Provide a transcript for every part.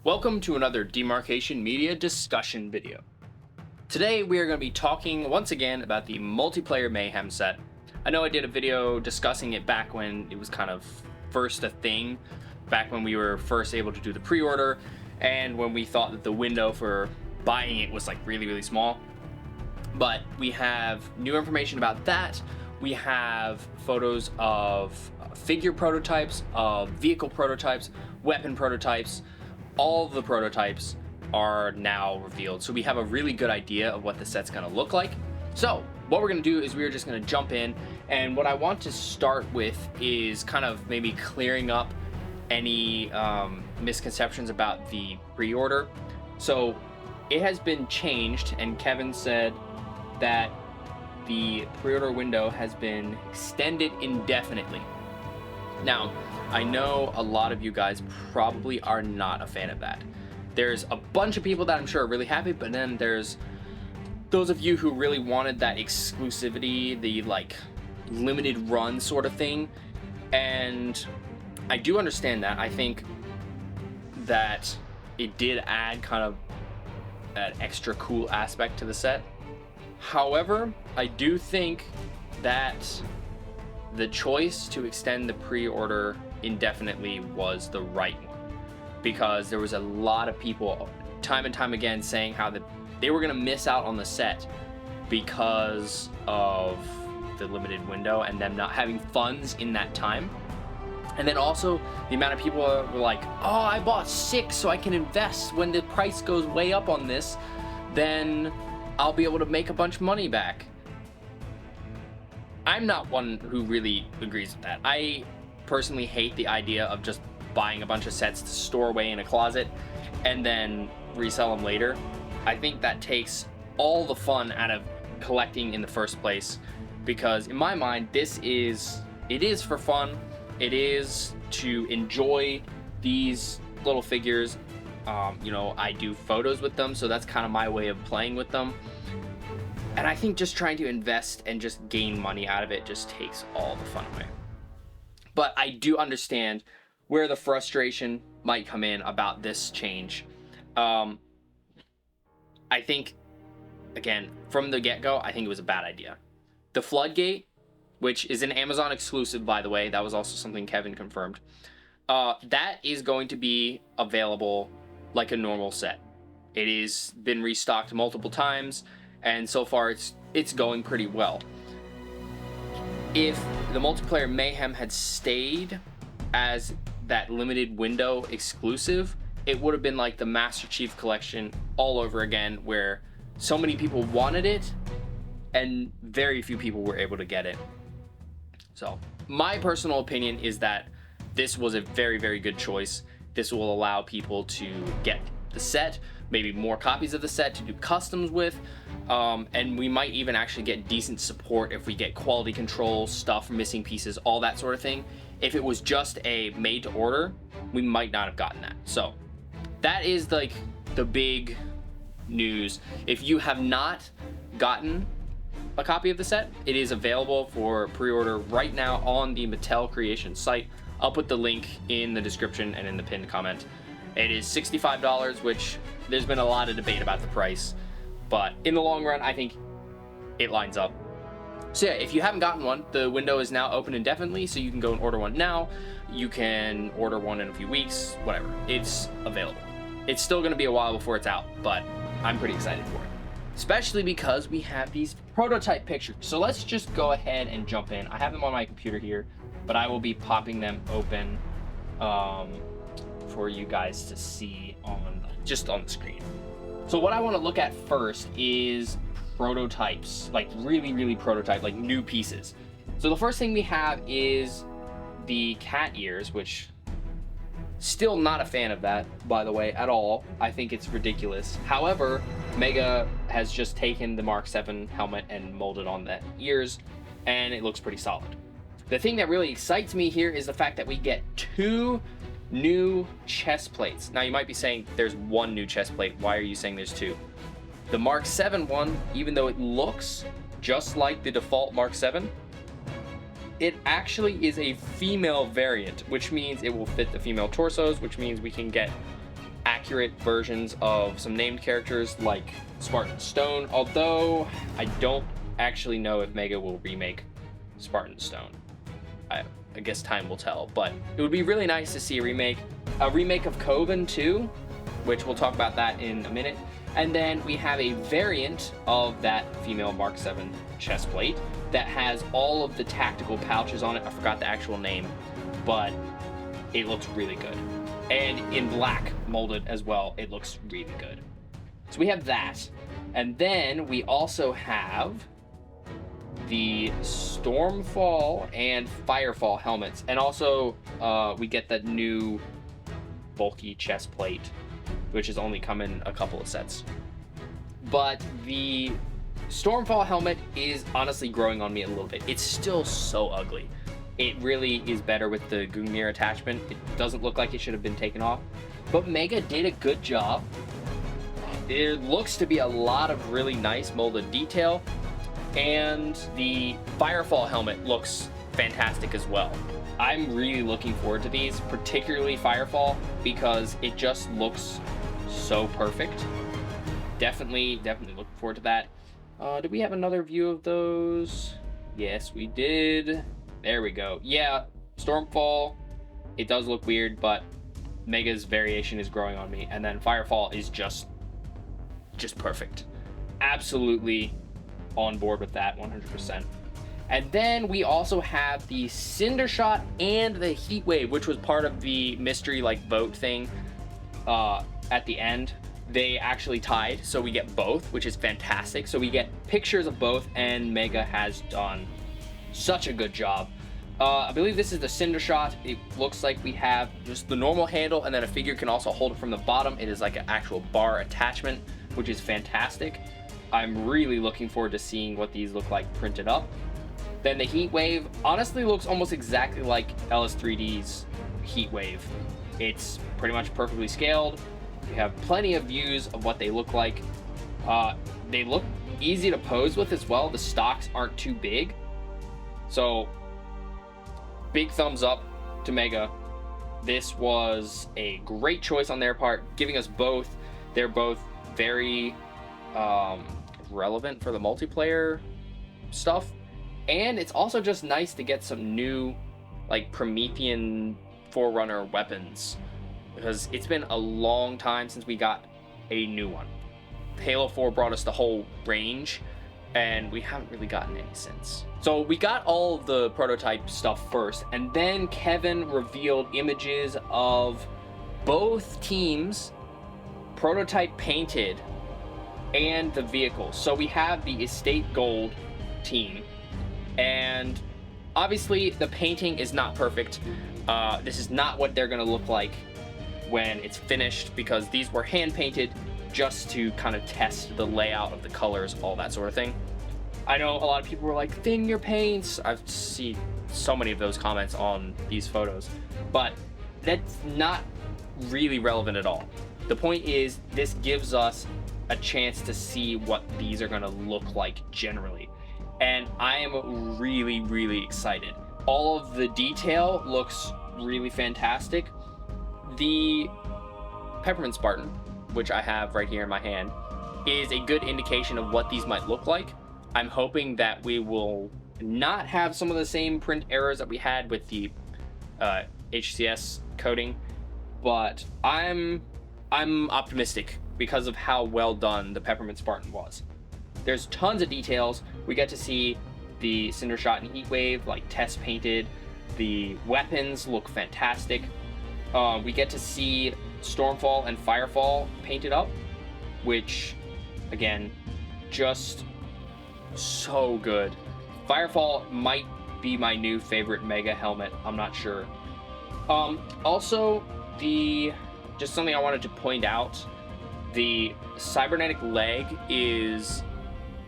Welcome to another Demarcation Media discussion video. Today we are going to be talking once again about the multiplayer Mayhem set. I know I did a video discussing it back when it was kind of first a thing, back when we were first able to do the pre-order, and when we thought that the window for buying it was like really small. But we have new information about that. We have photos of figure prototypes, of vehicle prototypes, weapon prototypes. All of the prototypes are now revealed, so we have a really good idea of what the set's going to look like. So what we're going to do is we're just going to jump in, and what I want to start with is kind of maybe clearing up any misconceptions about the pre-order. So it has been changed, and Kevin said that the pre-order window has been extended indefinitely. Now, I know a lot of you guys probably are not a fan of that. There's a bunch of people that I'm sure are really happy, but then there's those of you who really wanted that exclusivity, the like limited run sort of thing. And I do understand that. I think that it did add kind of that extra cool aspect to the set. However, I do think that the choice to extend the pre-order indefinitely was the right one, because there was a lot of people time and time again saying how that they were going to miss out on the set because of the limited window and them not having funds in that time. And then also the amount of people were like, oh, I bought 6 so I can invest when the price goes way up on this, then I'll be able to make a bunch of money back. I'm not one who really agrees with that. I personally hate the idea of just buying a bunch of sets to store away in a closet and then resell them later. I think that takes all the fun out of collecting in the first place, because in my mind, it is for fun. It is to enjoy these little figures. I do photos with them, so that's kind of my way of playing with them. And I think just trying to invest and just gain money out of it just takes all the fun away. But I do understand where the frustration might come in about this change. I think, again, from the get-go, I think it was a bad idea. The Floodgate, which is an Amazon exclusive, by the way, that was also something Kevin confirmed, that is going to be available like a normal set. It has been restocked multiple times, and so far it's going pretty well. If the multiplayer Mayhem had stayed as that limited window exclusive, it would have been like the Master Chief Collection all over again, where so many people wanted it and very few people were able to get it. So my personal opinion is that this was a very good choice. This will allow people to get the set, maybe more copies of the set to do customs with, and we might even actually get decent support if we get quality control stuff, missing pieces, all that sort of thing. If it was just a made to order, we might not have gotten that. So that is like the big news. If you have not gotten a copy of the set, it is available for pre-order right now on the Mattel Creations site. I'll put the link in the description and in the pinned comment. It is $65, which there's been a lot of debate about the price, but in the long run, I think it lines up. So yeah, if you haven't gotten one, the window is now open indefinitely, so you can go and order one now. You can order one in a few weeks, whatever. It's available. It's still going to be a while before it's out, but I'm pretty excited for it, especially because we have these prototype pictures. So let's just go ahead and jump in. I have them on my computer here, but I will be popping them open for you guys to see just on the screen. So what I want to look at first is prototypes, like really prototype, like new pieces. So the first thing we have is the cat ears, which still not a fan of that, by the way, at all. I think it's ridiculous. However, Mega has just taken the Mark 7 helmet and molded on the ears, and it looks pretty solid. The thing that really excites me here is the fact that we get 2 new chest plates. Now you might be saying there's 1 new chest plate. Why are you saying there's 2? The Mark 7 one, even though it looks just like the default Mark 7, it actually is a female variant, which means it will fit the female torsos, which means we can get accurate versions of some named characters like Spartan Stone, although I don't actually know if Mega will remake Spartan Stone. I guess time will tell, but it would be really nice to see a remake of Coven too, which we'll talk about that in a minute. And then we have a variant of that female Mark 7 chest plate that has all of the tactical pouches on it. I forgot the actual name, but it looks really good. And in black molded as well, it looks really good. So we have that. And then we also have the Stormfall and Firefall helmets. And also we get that new bulky chest plate, which has only come in a couple of sets. But the Stormfall helmet is honestly growing on me a little bit. It's still so ugly. It really is better with the Gungnir attachment. It doesn't look like it should have been taken off. But Mega did a good job. There looks to be a lot of really nice molded detail. And the Firefall helmet looks fantastic as well. I'm really looking forward to these, particularly Firefall, because it just looks so perfect. Definitely looking forward to that. Did we have another view of those? Yes, we did. There we go. Yeah, Stormfall, it does look weird, but Mega's variation is growing on me. And then Firefall is just perfect. Absolutely on board with that 100%. And then we also have the Cinder Shot and the Heat Wave, which was part of the mystery like vote thing at the end. They actually tied, so we get both, which is fantastic. So we get pictures of both, and Mega has done such a good job. I believe this is the Cinder Shot. It looks like we have just the normal handle, and then a figure can also hold it from the bottom. It is like an actual bar attachment, which is fantastic. I'm really looking forward to seeing what these look like printed up. Then the Heat Wave honestly looks almost exactly like LS3D's Heat Wave. It's pretty much perfectly scaled. We have plenty of views of what they look like. They look easy to pose with as well. The stocks aren't too big. So, big thumbs up to Mega. This was a great choice on their part, giving us both. They're both very relevant for the multiplayer stuff. And it's also just nice to get some new, like, Promethean Forerunner weapons, because it's been a long time since we got a new one. Halo 4 brought us the whole range, and we haven't really gotten any since. So we got all of the prototype stuff first, and then Kevin revealed images of both teams, prototype painted, and the vehicles. So we have the Estate Gold team, and obviously the painting is not perfect. This is not what they're gonna look like when it's finished, because these were hand painted just to kind of test the layout of the colors, all that sort of thing. I know a lot of people were like, thin your paints. I've seen so many of those comments on these photos, but that's not really relevant at all. The point is, this gives us a chance to see what these are gonna look like generally. And I am really excited. All of the detail looks really fantastic. The Peppermint Spartan, which I have right here in my hand, is a good indication of what these might look like. I'm hoping that we will not have some of the same print errors that we had with the HCS coating, but I'm optimistic because of how well done the Peppermint Spartan was. There's tons of details. We get to see the Cinder Shot and Heat Wave like test painted. The weapons look fantastic. We get to see Stormfall and Firefall painted up, which, again, just so good. Firefall might be my new favorite Mega helmet. I'm not sure. Also, just something I wanted to point out, the cybernetic leg is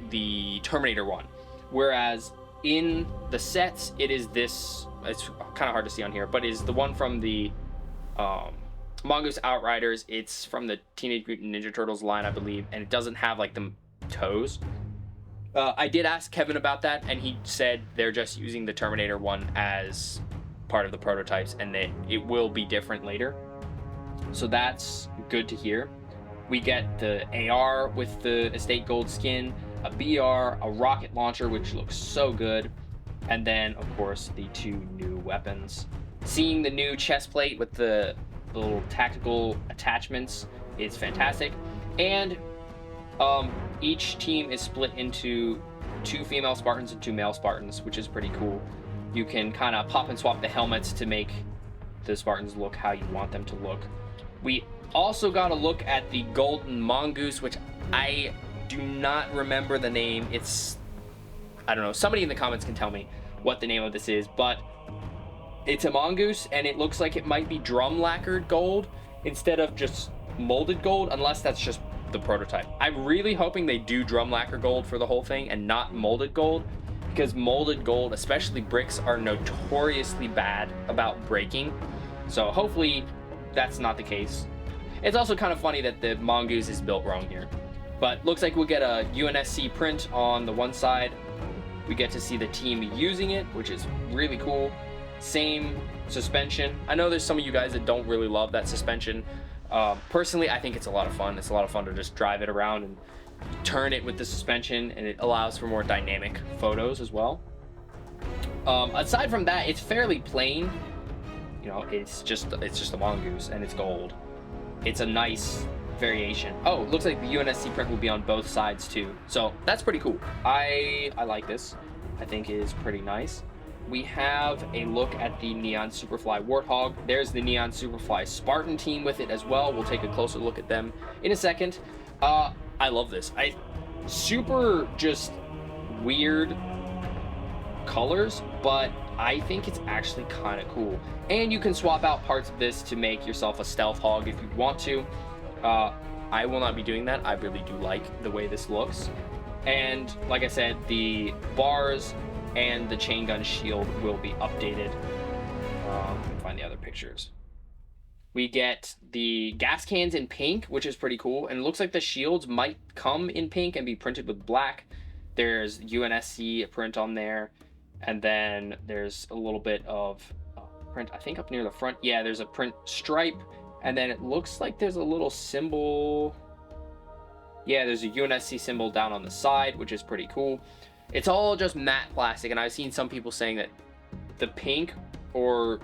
the Terminator one, whereas in the sets it is this, it's kind of hard to see on here, but is the one from the Mongoose Outriders. It's from the Teenage Mutant Ninja Turtles line, I believe, and it doesn't have like the toes. I did ask Kevin about that, and he said they're just using the Terminator one as part of the prototypes, and that it will be different later. so that's good to hear. We get the AR with the Estate Gold skin, a BR, a rocket launcher, which looks so good, and then, of course, the 2 new weapons. Seeing the new chest plate with the little tactical attachments is fantastic, and each team is split into 2 female Spartans and 2 male Spartans, which is pretty cool. You can kind of pop and swap the helmets to make the Spartans look how you want them to look. We also got a look at the golden mongoose, which I do not remember the name. It's, I don't know, somebody in the comments can tell me what the name of this is, but it's a mongoose and it looks like it might be drum lacquered gold instead of just molded gold, unless that's just the prototype. I'm really hoping they do drum lacquer gold for the whole thing and not molded gold, because molded gold, especially bricks, are notoriously bad about breaking. So hopefully that's not the case. It's also kind of funny that the mongoose is built wrong here, but looks like we'll get a UNSC print on the one side. We get to see the team using it, which is really cool. Same suspension. I know there's some of you guys that don't really love that suspension. Personally, I think it's a lot of fun. It's a lot of fun to just drive it around and turn it with the suspension, and it allows for more dynamic photos as well. Aside from that, it's fairly plain. You know, it's just a mongoose and it's gold. It's a nice variation. Oh, it looks like the UNSC print will be on both sides too. So that's pretty cool. I like this. I think it is pretty nice. We have a look at the Neon Superfly Warthog. There's the Neon Superfly Spartan team with it as well. We'll take a closer look at them in a second. I love this. Super just weird colors, but I think it's actually kind of cool. And you can swap out parts of this to make yourself a stealth hog if you want to. I will not be doing that. I really do like the way this looks. And like I said, the bars and the chain gun shield will be updated. Let me find the other pictures. We get the gas cans in pink, which is pretty cool. And it looks like the shields might come in pink and be printed with black. There's UNSC print on there. And then there's a little bit of print, I think up near the front. Yeah, there's a print stripe. And then it looks like there's a little symbol. Yeah, there's a UNSC symbol down on the side, which is pretty cool. It's all just matte plastic, and I've seen some people saying that the pink, or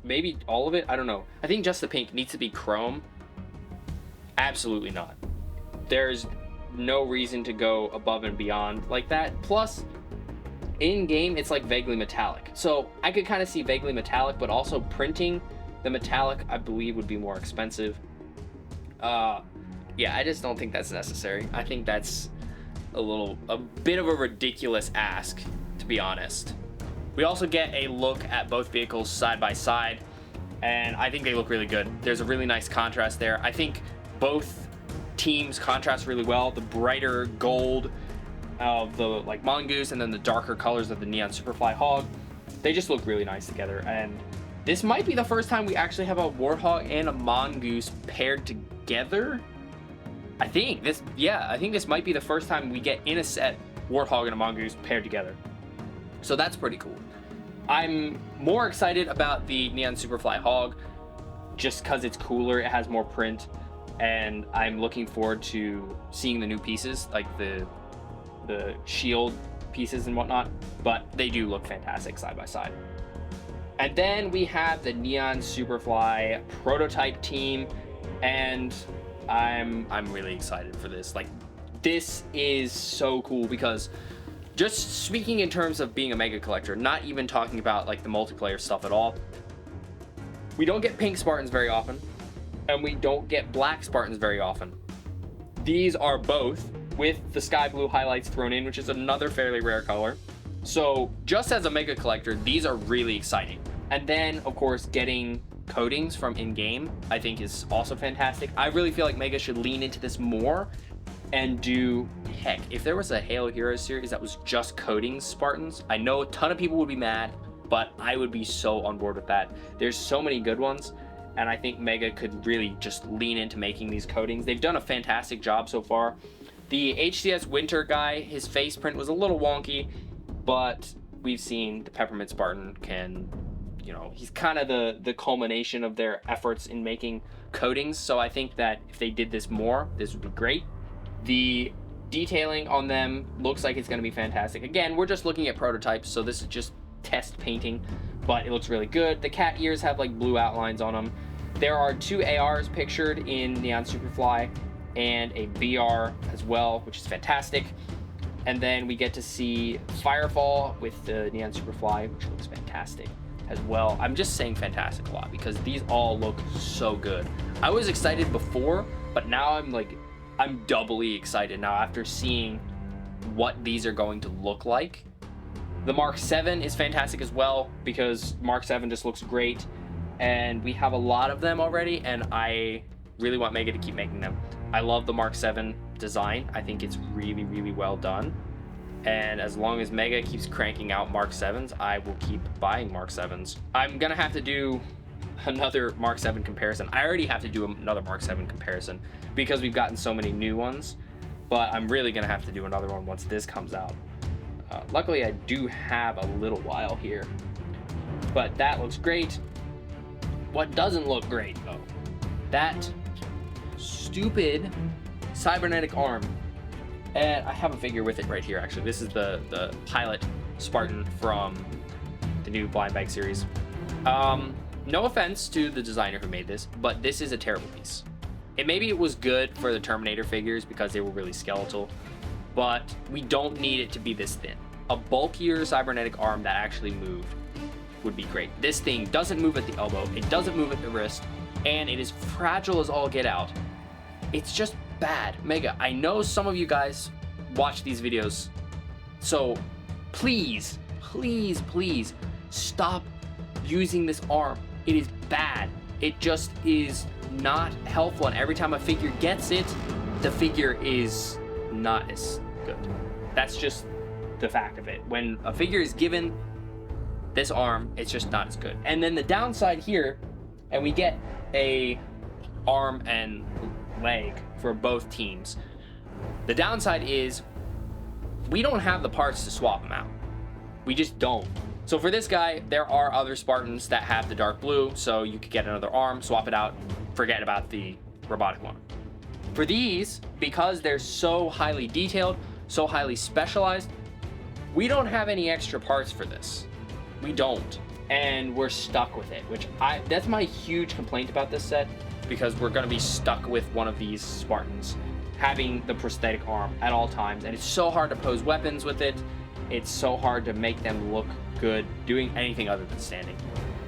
maybe all of it, I don't know. I think just the pink needs to be chrome. Absolutely not. There's no reason to go above and beyond like that. Plus, in game, it's like vaguely metallic. So I could kind of see vaguely metallic, but also printing the metallic, I believe, would be more expensive. Yeah, I just don't think that's necessary. I think that's a bit of a ridiculous ask, to be honest. We also get a look at both vehicles side by side, and I think they look really good. There's a really nice contrast there. I think both teams contrast really well. The brighter gold of the like mongoose, and then the darker colors of the Neon Superfly hog. They just look really nice together, and this might be the first time we actually have a warthog and a mongoose paired together. I think this might be the first time we get in a set warthog and a mongoose paired together. So that's pretty cool. I'm more excited about the Neon Superfly hog just because it's cooler, it has more print, and I'm looking forward to seeing the new pieces, like the shield pieces and whatnot, but they do look fantastic side by side. And then we have the Neon Superfly prototype team, and I'm really excited for this. Like, this is so cool because just speaking in terms of being a mega collector, not even talking about like the multiplayer stuff at all, we don't get pink Spartans very often, and we don't get black Spartans very often. These are both with the sky blue highlights thrown in, which is another fairly rare color. So just as a mega collector, these are really exciting. And then of course getting coatings from in-game, I think is also fantastic. I really feel like Mega should lean into this more and do, heck, if there was a Halo Heroes series that was just coatings Spartans, I know a ton of people would be mad, but I would be so on board with that. There's so many good ones, and I think Mega could really just lean into making these coatings. They've done a fantastic job so far. The HCS Winter guy, his face print was a little wonky, but we've seen the Peppermint Spartan can, you know, he's kind of the culmination of their efforts in making coatings, so I think that if they did this more, this would be great. The detailing on them looks like it's going to be fantastic. Again, we're just looking at prototypes, so this is just test painting, but it looks really good. The cat ears have like blue outlines on them. There are 2 ARs pictured in Neon Superfly and a BR as well, which is fantastic. And then we get to see Firefall with the Neon Superfly, which looks fantastic as well. I'm just saying fantastic a lot because these all look so good. I was excited before, but now I'm doubly excited now after seeing what these are going to look like. The Mark 7 is fantastic as well because Mark 7 just looks great, and we have a lot of them already, and I really want Mega to keep making them. I love the Mark 7 design. I think it's really, really well done. And as long as Mega keeps cranking out Mark 7s, I will keep buying Mark 7s. I'm gonna have to do another Mark 7 comparison. I already have to do another Mark 7 comparison because we've gotten so many new ones, but I'm really gonna have to do another one once this comes out. Luckily, I do have a little while here, but that looks great. What doesn't look great, though? That stupid cybernetic arm. And I have a figure with it right here, actually. This is the pilot Spartan from the new Blind Bag series. No offense to the designer who made this, but this is a terrible piece. Maybe it was good for the Terminator figures because they were really skeletal, but we don't need it to be this thin. A bulkier cybernetic arm that actually moved would be great. This thing doesn't move at the elbow, it doesn't move at the wrist, and it is fragile as all get out. It's just bad. Mega, I know some of you guys watch these videos, so please, please, please stop using this arm. It is bad. It just is not helpful, and every time a figure gets it, the figure is not as good. That's just the fact of it. When a figure is given this arm, it's just not as good. And then the downside here, and we get a arm and leg for both teams. The downside is we don't have the parts to swap them out. We just don't. So for this guy, there are other Spartans that have the dark blue, so you could get another arm, swap it out, forget about the robotic one. For these, because they're so highly detailed, so highly specialized, we don't have any extra parts for this. We don't. And we're stuck with it, that's my huge complaint about this set, because we're gonna be stuck with one of these Spartans having the prosthetic arm at all times, and it's so hard to pose weapons with it. It's so hard to make them look good doing anything other than standing.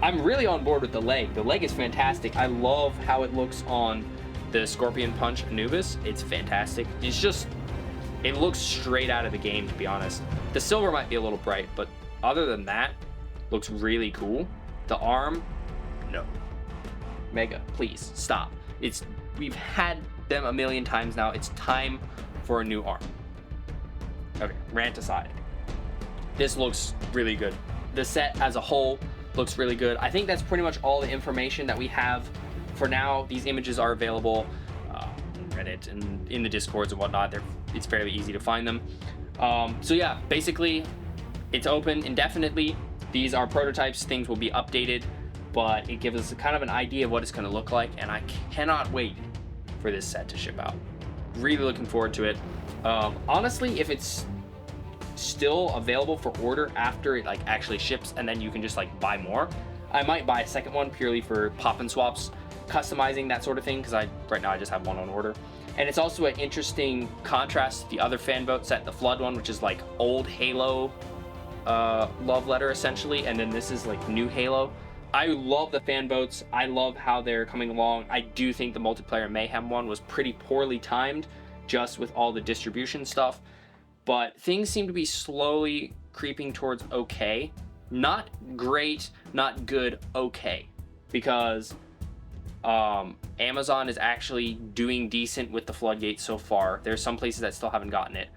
I'm really on board with the leg. The leg is fantastic. I love how it looks on the Scorpion Punch Anubis. It's fantastic. It looks straight out of the game, to be honest. The silver might be a little bright, but other than that, looks really cool. The arm, no. Mega, please stop. We've had them a million times now. It's time for a new arm. Okay, rant aside. This looks really good. The set as a whole looks really good. I think that's pretty much all the information that we have for now. These images are available on Reddit and in the Discords and whatnot. It's fairly easy to find them. So yeah, basically, it's open indefinitely. These are prototypes. Things will be updated, but it gives us kind of an idea of what it's going to look like, and I cannot wait for this set to ship out. Really looking forward to it. Honestly, if it's still available for order after it actually ships, and then you can just buy more, I might buy a second one purely for pop and swaps, customizing, that sort of thing, because right now I just have one on order. And it's also an interesting contrast to the other fan vote set, the Flood one, which is old Halo love letter essentially, and then this is new Halo. I love the fan votes. I love how they're coming along. I do think the multiplayer Mayhem one was pretty poorly timed, just with all the distribution stuff, but things seem to be slowly creeping towards okay. Not great, not good, okay, because Amazon is actually doing decent with the Floodgate so far. There's some places that still haven't gotten it.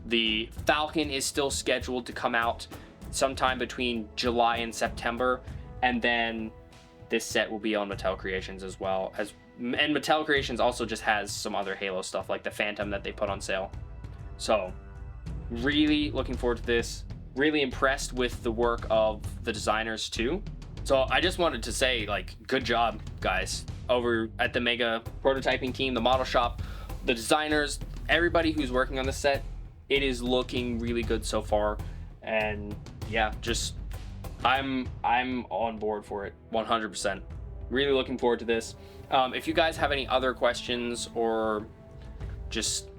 The Falcon is still scheduled to come out sometime between July and September, and then this set will be on Mattel Creations as well. And Mattel Creations also just has some other Halo stuff, like the Phantom that they put on sale. So, really looking forward to this. Really impressed with the work of the designers too. So I just wanted to say, like, good job, guys, over at the Mega prototyping team, the model shop, the designers, everybody who's working on the set. It is looking really good so far, and yeah, just I'm on board for it 100%. Really looking forward to this. If you guys have any other questions or just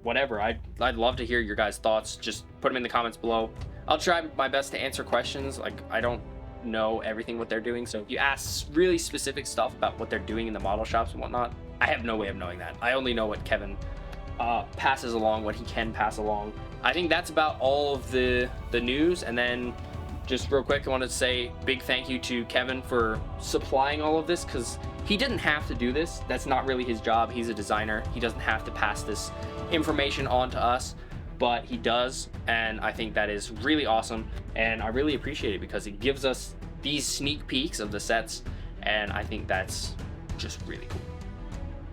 whatever, I'd love to hear your guys' thoughts. Just put them in the comments below. I'll try my best to answer questions. Like, I don't know everything what they're doing, so if you ask really specific stuff about what they're doing in the model shops and whatnot, I have no way of knowing that. I only know what Kevin passes along, what he can pass along. I think that's about all of the news. And then just real quick, I wanted to say big thank you to Kevin for supplying all of this, because he didn't have to do this. That's not really his job. He's a designer. He doesn't have to pass this information on to us, but he does, and I think that is really awesome, and I really appreciate it because it gives us these sneak peeks of the sets, and I think that's just really cool.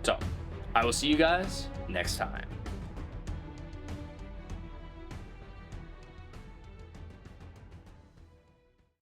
So I will see you guys next time.